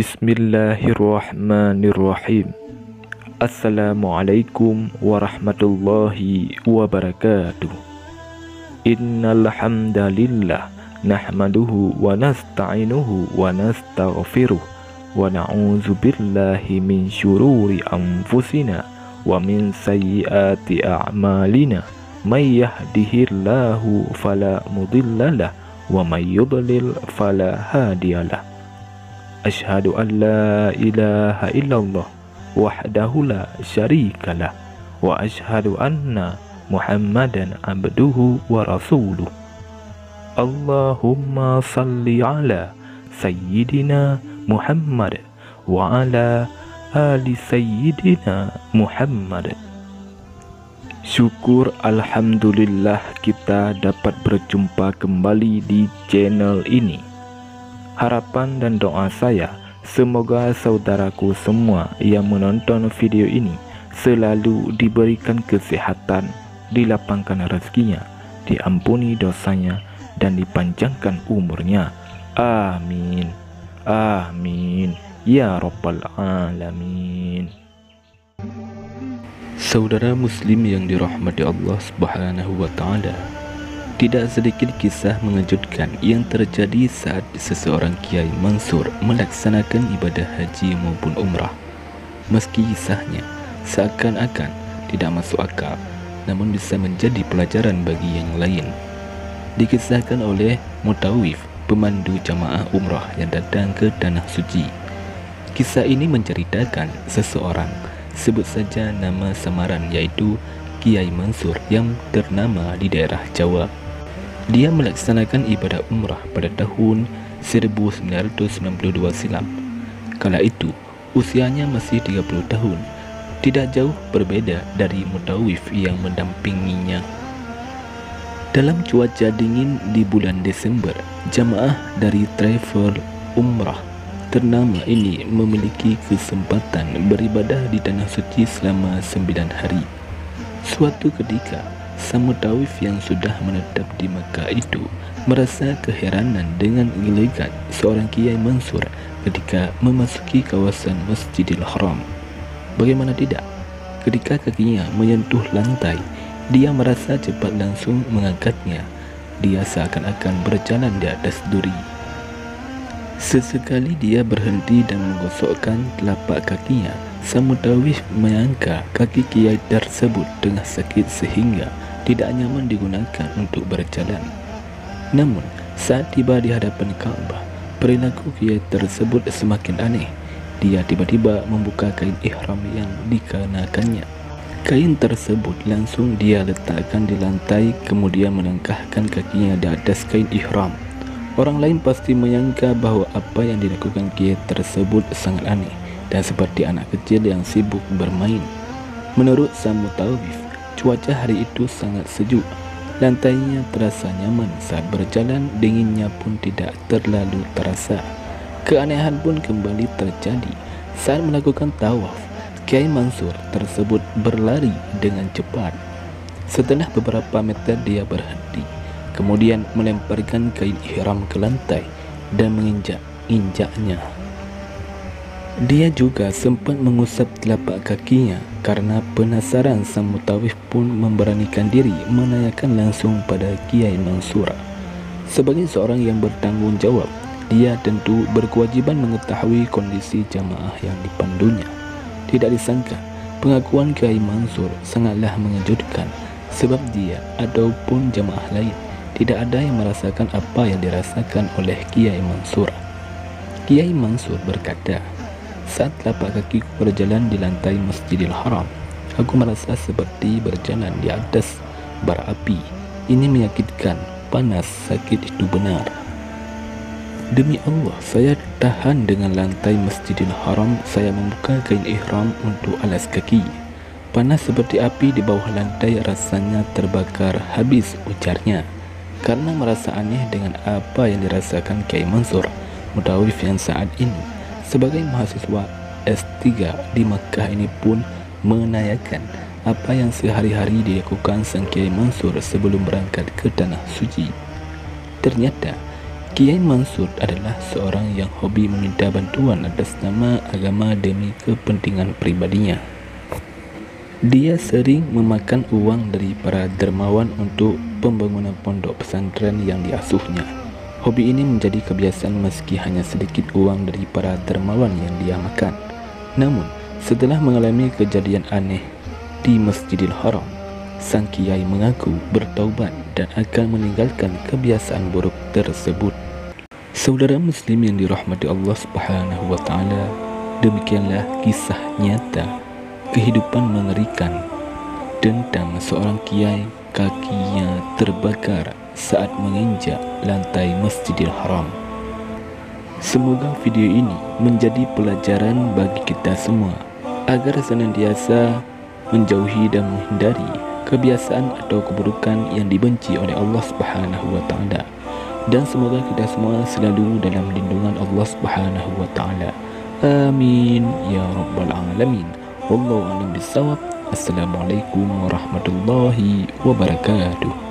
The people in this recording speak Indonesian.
Bismillahirrahmanirrahim. Assalamualaikum warahmatullahi wabarakatuh. Innal hamdalillah nahmaduhu wa nasta'inuhu wa nastaghfiruh wa na'udzu billahi min syururi anfusina wa min sayyiati a'malina. May yahdihillahu fala mudhillalah wa may yudlil fala hadiyalah. Asyhadu an la ilaha illallah wahdahu la syarikalah wa asyhadu anna Muhammadan abduhu wa rasuluh. Allahumma salli ala sayyidina Muhammad wa ala ali sayyidina Muhammad. Syukur alhamdulillah kita dapat berjumpa kembali di channel ini. Harapan dan doa saya, semoga saudaraku semua yang menonton video ini selalu diberikan kesehatan, dilapangkan rezekinya, diampuni dosanya, dan dipanjangkan umurnya. Amin. Amin. Ya Rabbal Alamin. Saudara muslim yang dirahmati Allah Subhanahu wa Ta'ala, tidak sedikit kisah mengejutkan yang terjadi saat seseorang Kiai Mansur melaksanakan ibadah haji maupun umrah. Meski kisahnya seakan-akan tidak masuk akal, namun bisa menjadi pelajaran bagi yang lain. Dikisahkan oleh Mutawif, pemandu jamaah umrah yang datang ke Tanah Suci. Kisah ini menceritakan seseorang, sebut saja nama samaran, yaitu Kiai Mansur yang ternama di daerah Jawa. Dia melaksanakan ibadah umrah pada tahun 1992 silam. Kala itu usianya masih 30 tahun, tidak jauh berbeda dari Mutawif yang mendampinginya. Dalam cuaca dingin di bulan Desember, jamaah dari travel umrah ternama ini memiliki kesempatan beribadah di Tanah Suci selama 9 hari. Suatu ketika, sang Mutawif yang sudah menetap di Makkah itu merasa keheranan dengan gelagat seorang Kiai Mansur ketika memasuki kawasan Masjidil Haram. Bagaimana tidak, ketika kakinya menyentuh lantai, dia merasa cepat langsung mengangkatnya. Dia seakan-akan berjalan di atas duri. Sesekali dia berhenti dan menggosokkan telapak kakinya. Sang Mutawif menyangka kaki Kiai tersebut tengah sakit sehingga tidak nyaman digunakan untuk berjalan. Namun saat tiba di hadapan Ka'bah, perilaku Kiai tersebut semakin aneh. Dia tiba-tiba membuka kain ihram yang dikenakannya. Kain tersebut langsung dia letakkan di lantai, kemudian melangkahkan kakinya di atas kain ihram. Orang lain pasti menyangka bahwa apa yang dilakukan Kiai tersebut sangat aneh dan seperti anak kecil yang sibuk bermain. Menurut sang Mutawif, cuaca hari itu sangat sejuk. Lantainya terasa nyaman saat berjalan, dinginnya pun tidak terlalu terasa. Keanehan pun kembali terjadi saat melakukan tawaf. Kiai Mansur tersebut berlari dengan cepat. Setelah beberapa meter dia berhenti, kemudian melemparkan kain ihram ke lantai dan menginjak-injaknya. Dia juga sempat mengusap telapak kakinya. Karena penasaran, sang Mutawif pun memberanikan diri menanyakan langsung pada Kiai Mansur. Sebagai seorang yang bertanggung jawab, dia tentu berkewajiban mengetahui kondisi jamaah yang dipandunya. Tidak disangka, pengakuan Kiai Mansur sangatlah mengejutkan, sebab dia ataupun jamaah lain tidak ada yang merasakan apa yang dirasakan oleh Kiai Mansur. Kiai Mansur berkata, "Saat telapak kakiku berjalan di lantai Masjidil Haram, aku merasa seperti berjalan di atas bara api. Ini menyakitkan, panas, sakit itu benar. Demi Allah, saya tahan dengan lantai Masjidil Haram. Saya membuka kain ihram untuk alas kaki. Panas seperti api di bawah lantai, rasanya terbakar habis," ujarnya. Karena merasa aneh dengan apa yang dirasakan Kiai Mansur, Mutawif yang saat ini sebagai mahasiswa S3 di Makkah ini pun menanyakan apa yang sehari-hari dilakukan sang Kiai Mansur sebelum berangkat ke Tanah Suci. Ternyata Kiai Mansur adalah seorang yang hobi meminta bantuan atas nama agama demi kepentingan pribadinya. Dia sering memakan uang dari para dermawan untuk pembangunan pondok pesantren yang diasuhnya. Hobi ini menjadi kebiasaan meski hanya sedikit uang dari para dermawan yang dia makan. Namun, setelah mengalami kejadian aneh di Masjidil Haram, sang kiai mengaku bertaubat dan akan meninggalkan kebiasaan buruk tersebut. Saudara muslim yang dirahmati Allah Subhanahu wa taala, demikianlah kisah nyata kehidupan mengerikan tentang seorang kiai kakinya terbakar saat menginjak lantai Masjidil Haram. Semoga video ini menjadi pelajaran bagi kita semua agar senantiasa menjauhi dan menghindari kebiasaan atau keburukan yang dibenci oleh Allah Subhanahu wa taala. Dan semoga kita semua selalu dalam lindungan Allah Subhanahu wa taala. Amin ya rabbal alamin. Wallahu a'lam bissawab. Assalamualaikum warahmatullahi wabarakatuh.